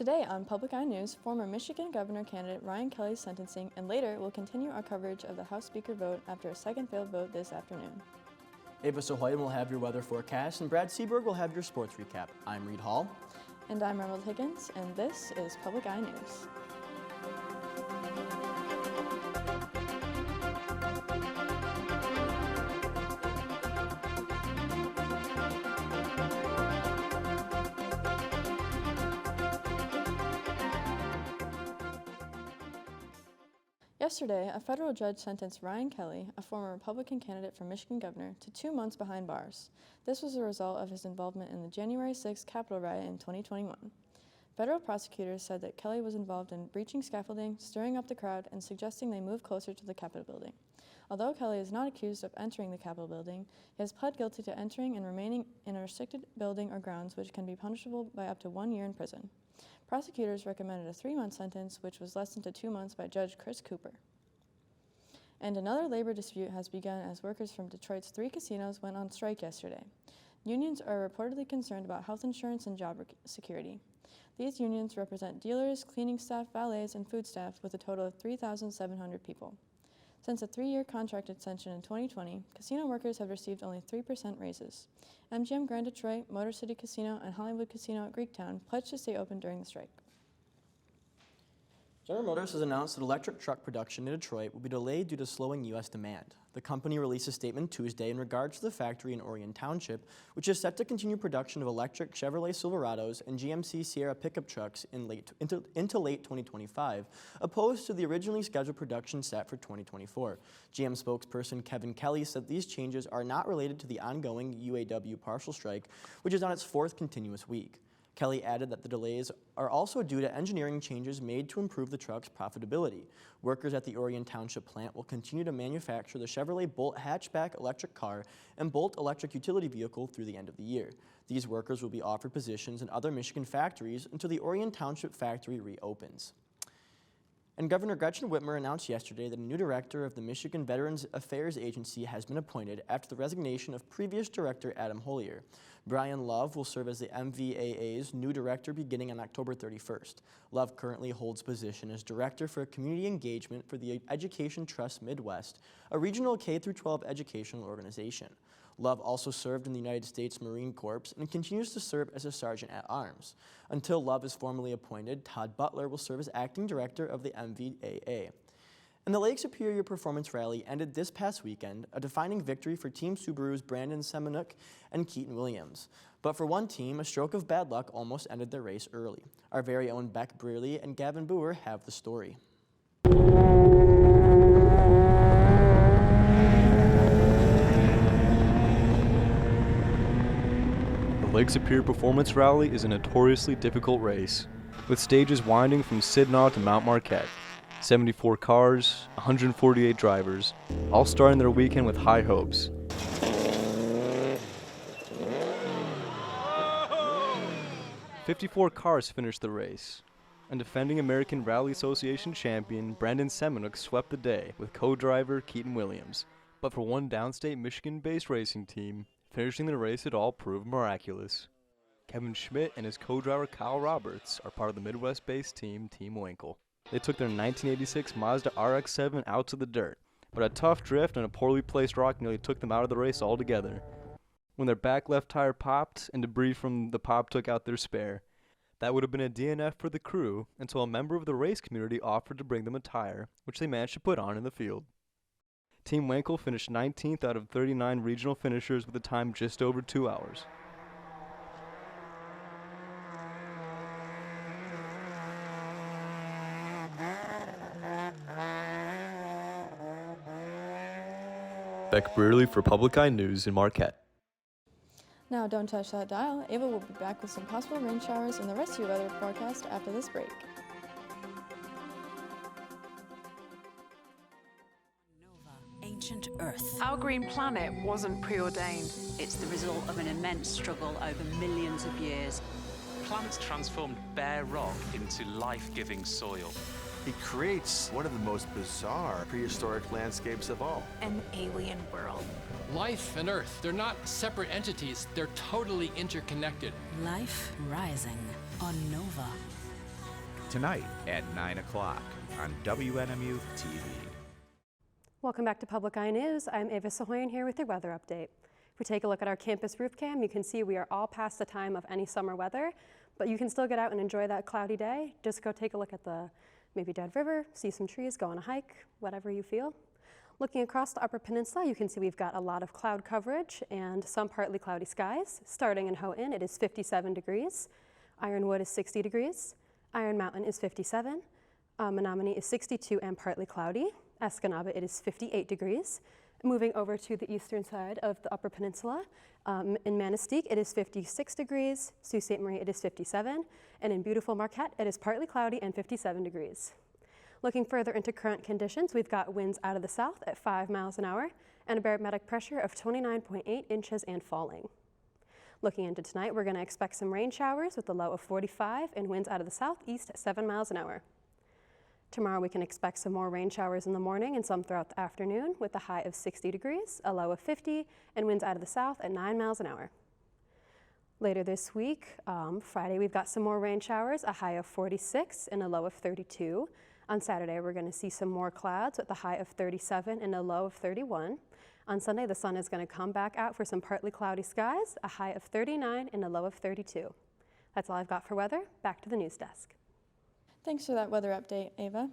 Today on Public Eye News, former Michigan Governor candidate Ryan Kelly's sentencing, and later we'll continue our coverage of the House Speaker vote after a second failed vote this afternoon. Ava Sohoyan will have your weather forecast, and Brad Seaberg will have your sports recap. I'm Reed Hall. And I'm Emerald Higgins, and this is Public Eye News. Yesterday, a federal judge sentenced Ryan Kelly, a former Republican candidate for Michigan governor, to 2 months behind bars. This was a result of his involvement in the January 6th Capitol riot in 2021. Federal prosecutors said that Kelly was involved in breaching scaffolding, stirring up the crowd, and suggesting they move closer to the Capitol building. Although Kelly is not accused of entering the Capitol building, he has pled guilty to entering and remaining in a restricted building or grounds, which can be punishable by up to 1 year in prison. Prosecutors recommended a 3-month sentence, which was lessened to 2 months by Judge Chris Cooper. And another labor dispute has begun as workers from Detroit's 3 casinos went on strike yesterday. Unions are reportedly concerned about health insurance and job security. These unions represent dealers, cleaning staff, valets, and food staff with a total of 3,700 people. Since a 3-year contract extension in 2020, casino workers have received only 3% raises. MGM Grand Detroit, Motor City Casino, and Hollywood Casino at Greektown pledged to stay open during the strike. General Motors has announced that electric truck production in Detroit will be delayed due to slowing U.S. demand. The company released a statement Tuesday in regards to the factory in Orion Township, which is set to continue production of electric Chevrolet Silverados and GMC Sierra pickup trucks into late 2025, opposed to the originally scheduled production set for 2024. GM spokesperson Kevin Kelly said these changes are not related to the ongoing UAW partial strike, which is on its 4th continuous week. Kelly added that the delays are also due to engineering changes made to improve the truck's profitability. Workers at the Orion Township plant will continue to manufacture the Chevrolet Bolt hatchback electric car and Bolt electric utility vehicle through the end of the year. These workers will be offered positions in other Michigan factories until the Orion Township factory reopens. And Governor Gretchen Whitmer announced yesterday that a new director of the Michigan Veterans Affairs Agency has been appointed after the resignation of previous director Adam Hollier. Brian Love will serve as the MVAA's new director beginning on October 31st. Love currently holds position as Director for Community Engagement for the Education Trust Midwest, a regional K-12 educational organization. Love also served in the United States Marine Corps and continues to serve as a sergeant at arms. Until Love is formally appointed, Todd Butler will serve as acting director of the MVAA. And the Lake Superior Performance Rally ended this past weekend, a defining victory for Team Subaru's Brandon Semenuk and Keaton Williams. But for one team, a stroke of bad luck almost ended their race early. Our very own Beck Brearley and Gavin Boer have the story. The Lake Superior Performance Rally is a notoriously difficult race, with stages winding from Sidnaw to Mount Marquette. 74 cars, 148 drivers, all starting their weekend with high hopes. "54 cars finished the race, and defending American Rally Association champion Brandon Semenuk swept the day with co-driver Keaton Williams. But for one downstate Michigan-based racing team, finishing the race at all proved miraculous. Kevin Schmidt and his co-driver Kyle Roberts are part of the Midwest-based team, Team Winkle. They took their 1986 Mazda RX-7 out to the dirt, but a tough drift and a poorly placed rock nearly took them out of the race altogether. When their back left tire popped and debris from the pop took out their spare, that would have been a DNF for the crew until a member of the race community offered to bring them a tire, which they managed to put on in the field. Team Winkle finished 19th out of 39 regional finishers with a time just over 2 hours. Beck Brearley for Public Eye News in Marquette. Now don't touch that dial. Ava will be back with some possible rain showers and the rest of your weather forecast after this break. Ancient Earth. Our green planet wasn't preordained. It's the result of an immense struggle over millions of years. Plants transformed bare rock into life-giving soil. It creates one of the most bizarre prehistoric landscapes of all. An alien world. Life and Earth, they're not separate entities, they're totally interconnected. Life rising on Nova. tonight at 9 o'clock on WNMU-TV. Welcome back to Public Eye News. I'm Ava Sahoyan here with your weather update. If we take a look at our campus roof cam, you can see we are all past the time of any summer weather, but you can still get out and enjoy that cloudy day. Just go take a look at the maybe Dead River, see some trees, go on a hike, whatever you feel. Looking across the Upper Peninsula, you can see we've got a lot of cloud coverage and some partly cloudy skies. Starting in Houghton, it is 57 degrees. Ironwood is 60 degrees. Iron Mountain is 57. Menominee is 62 and partly cloudy. Escanaba, it is 58 degrees. Moving over to the eastern side of the Upper Peninsula, in Manistee, it is 56 degrees. Sault Ste. Marie, it is 57. And in beautiful Marquette, it is partly cloudy and 57 degrees. Looking further into current conditions, we've got winds out of the south at 5 miles an hour and a barometric pressure of 29.8 inches and falling. Looking into tonight, we're going to expect some rain showers with a low of 45 and winds out of the southeast at 7 miles an hour. Tomorrow we can expect some more rain showers in the morning and some throughout the afternoon with a high of 60 degrees, a low of 50, and winds out of the south at 9 miles an hour. Later this week, Friday, we've got some more rain showers, a high of 46 and a low of 32. On Saturday, we're going to see some more clouds with a high of 37 and a low of 31. On Sunday, the sun is going to come back out for some partly cloudy skies, a high of 39 and a low of 32. That's all I've got for weather. Back to the news desk. Thanks for that weather update, Ava.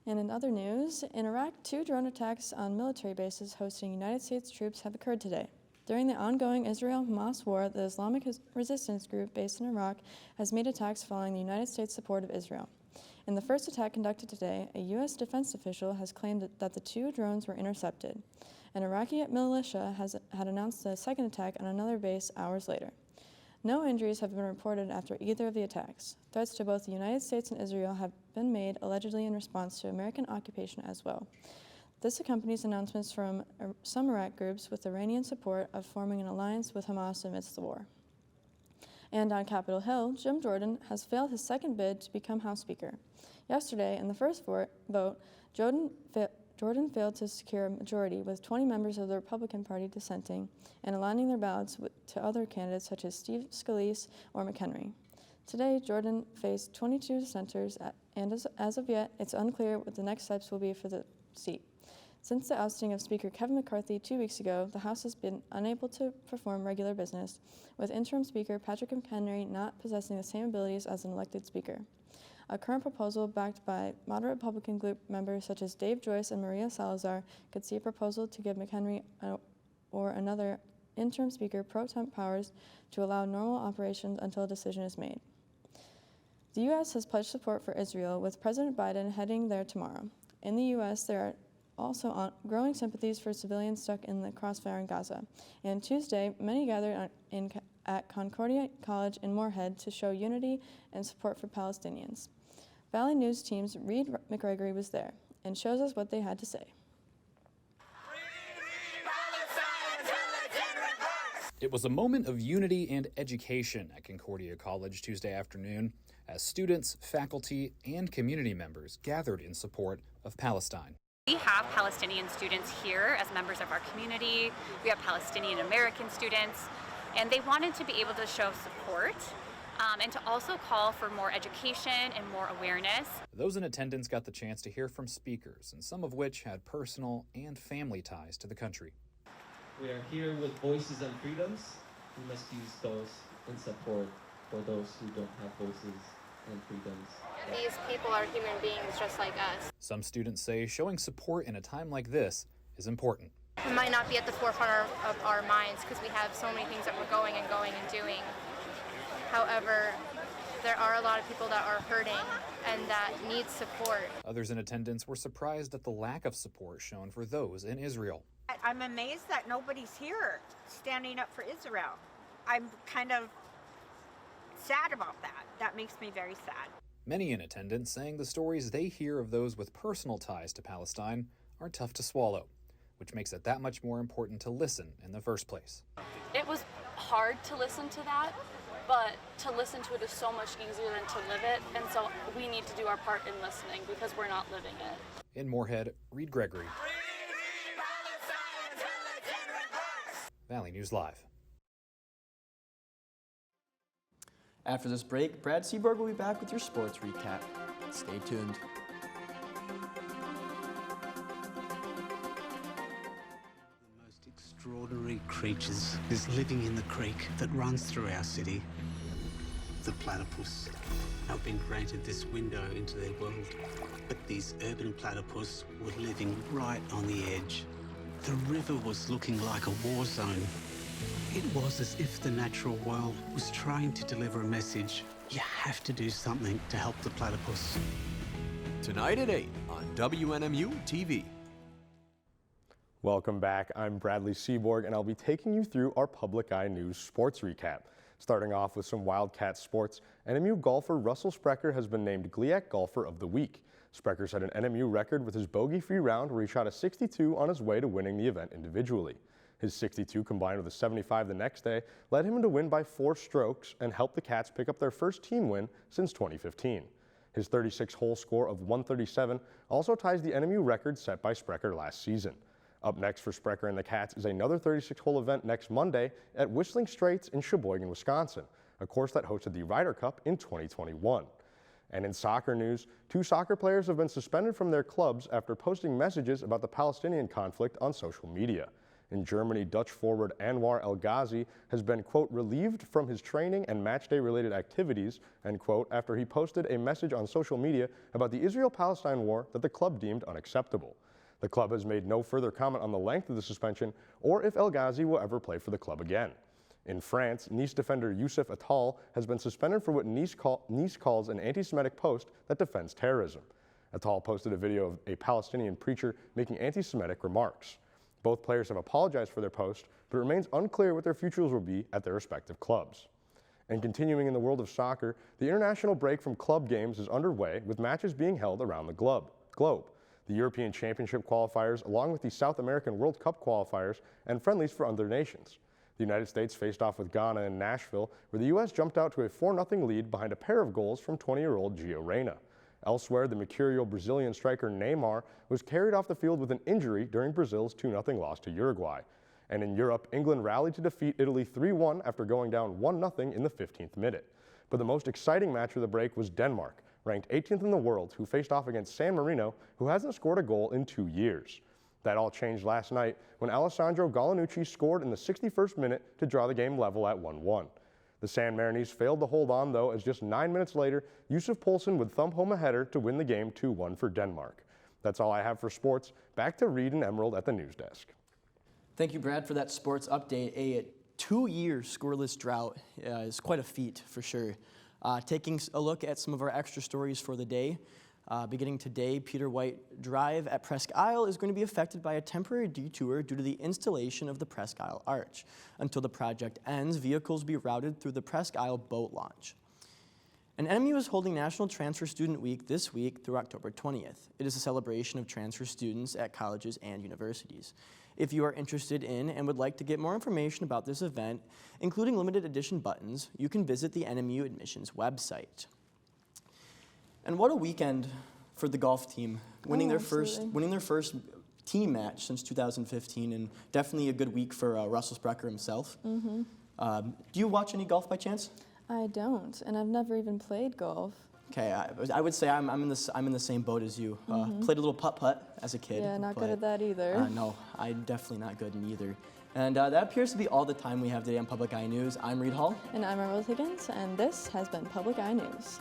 And in other news, in Iraq, 2 drone attacks on military bases hosting United States troops have occurred today. During the ongoing Israel-Hamas war, the Islamic resistance group based in Iraq has made attacks following the United States' support of Israel. In the first attack conducted today, a U.S. defense official has claimed that the 2 drones were intercepted. An Iraqi militia had announced the second attack on another base hours later. No injuries have been reported after either of the attacks. Threats to both the United States and Israel have been made allegedly in response to American occupation as well. This accompanies announcements from some Iraq groups with Iranian support of forming an alliance with Hamas amidst the war. And on Capitol Hill, Jim Jordan has failed his second bid to become House Speaker. Yesterday, in the first vote, Jordan failed to secure a majority, with 20 members of the Republican Party dissenting and aligning their ballots to other candidates such as Steve Scalise or McHenry. Today, Jordan faced 22 dissenters, and as of yet, it's unclear what the next steps will be for the seat. Since the ousting of Speaker Kevin McCarthy 2 weeks ago, the House has been unable to perform regular business, with interim Speaker Patrick McHenry not possessing the same abilities as an elected Speaker. A current proposal backed by moderate Republican group members such as Dave Joyce and Maria Salazar could see a proposal to give McHenry or another interim Speaker pro temp powers to allow normal operations until a decision is made. The U.S. has pledged support for Israel, with President Biden heading there tomorrow. In the U.S., there are also growing sympathies for civilians stuck in the crossfire in Gaza. And Tuesday, many gathered at Concordia College in Moorhead to show unity and support for Palestinians. Valley News Team's Reed McGregory was there and shows us what they had to say. It was a moment of unity and education at Concordia College Tuesday afternoon as students, faculty, and community members gathered in support of Palestine. We have Palestinian students here as members of our community. We have Palestinian American students, and they wanted to be able to show support and to also call for more education and more awareness. Those in attendance got the chance to hear from speakers, and some of which had personal and family ties to the country. We are here with voices and freedoms. We must use those in support for those who don't have voices and freedoms. These people are human beings just like us. Some students say showing support in a time like this is important. It might not be at the forefront of our minds because we have so many things that we're going and doing. However, there are a lot of people that are hurting and that need support. Others in attendance were surprised at the lack of support shown for those in Israel. I'm amazed that nobody's here standing up for Israel. I'm kind of sad about that. That makes me very sad. Many in attendance saying the stories they hear of those with personal ties to Palestine are tough to swallow, which makes it that much more important to listen in the first place. It was hard to listen to that, but to listen to it is so much easier than to live it, and so we need to do our part in listening because we're not living it. In Moorhead, Reed Gregory. Valley News Live. After this break, Brad Seaborg will be back with your sports recap. Stay tuned. The most extraordinary creatures is living in the creek that runs through our city. The platypus have been granted this window into their world, but these urban platypus were living right on the edge. The river was looking like a war zone. It was as if the natural world was trying to deliver a message. You have to do something to help the platypus. Tonight at 8 on WNMU-TV. Welcome back. I'm Bradley Seaborg, and I'll be taking you through our Public Eye News sports recap. Starting off with some Wildcat sports, NMU golfer Russell Sprecher has been named GLIAC Golfer of the Week. Sprecher set an NMU record with his bogey-free round where he shot a 62 on his way to winning the event individually. His 62 combined with a 75 the next day led him to win by 4 strokes and helped the Cats pick up their first team win since 2015. His 36-hole score of 137 also ties the NMU record set by Sprecher last season. Up next for Sprecher and the Cats is another 36-hole event next Monday at Whistling Straits in Sheboygan, Wisconsin, a course that hosted the Ryder Cup in 2021. And in soccer news, 2 soccer players have been suspended from their clubs after posting messages about the Palestinian conflict on social media. In Germany, Dutch forward Anwar El Ghazi has been, quote, relieved from his training and matchday related activities, end quote, after he posted a message on social media about the Israel-Palestine war that the club deemed unacceptable. The club has made no further comment on the length of the suspension or if El Ghazi will ever play for the club again. In France, Nice defender Youssef Attal has been suspended for what Nice calls an anti-Semitic post that defends terrorism. Attal posted a video of a Palestinian preacher making anti-Semitic remarks. Both players have apologized for their post, but it remains unclear what their futures will be at their respective clubs. And continuing in the world of soccer, the international break from club games is underway with matches being held around the globe. The European Championship qualifiers, along with the South American World Cup qualifiers and friendlies for other nations. The United States faced off with Ghana in Nashville, where the U.S. jumped out to a 4-0 lead behind a pair of goals from 20-year-old Gio Reyna. Elsewhere, the mercurial Brazilian striker Neymar was carried off the field with an injury during Brazil's 2-0 loss to Uruguay. And in Europe, England rallied to defeat Italy 3-1 after going down 1-0 in the 15th minute. But the most exciting match of the break was Denmark, ranked 18th in the world, who faced off against San Marino, who hasn't scored a goal in 2 years. That all changed last night when Alessandro Galanucci scored in the 61st minute to draw the game level at 1-1. The San Marinese failed to hold on, though, as just 9 minutes later, Yusuf Poulsen would thump home a header to win the game 2-1 for Denmark. That's all I have for sports. Back to Reed and Emerald at the news desk. Thank you, Brad, for that sports update. A 2-year scoreless drought is quite a feat for sure. Taking a look at some of our extra stories for the day. Beginning today, Peter White Drive at Presque Isle is going to be affected by a temporary detour due to the installation of the Presque Isle Arch. Until the project ends, vehicles will be routed through the Presque Isle boat launch. And NMU is holding National Transfer Student Week this week through October 20th. It is a celebration of transfer students at colleges and universities. If you are interested in and would like to get more information about this event, including limited edition buttons, you can visit the NMU admissions website. And what a weekend for the golf team, winning their first team match since 2015, and definitely a good week for Russell Sprecher himself. Mm-hmm. Do you watch any golf by chance? I don't, and I've never even played golf. Okay, I would say I'm in the same boat as you. Played a little putt-putt as a kid. Yeah, not good at that either. No, I'm definitely not good in either. And that appears to be all the time we have today on Public Eye News. I'm Reed Hall. And I'm Emerald Higgins, and this has been Public Eye News.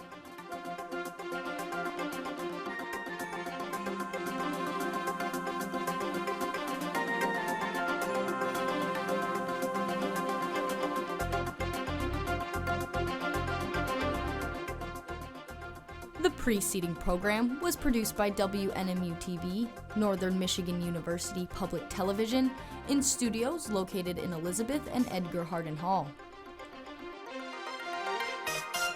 The preceding program was produced by WNMU-TV, Northern Michigan University Public Television, in studios located in Elizabeth and Edgar Hardin Hall.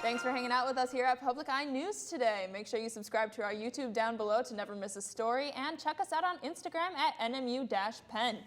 Thanks for hanging out with us here at Public Eye News today. Make sure you subscribe to our YouTube down below to never miss a story, and check us out on Instagram at NMU-Penn.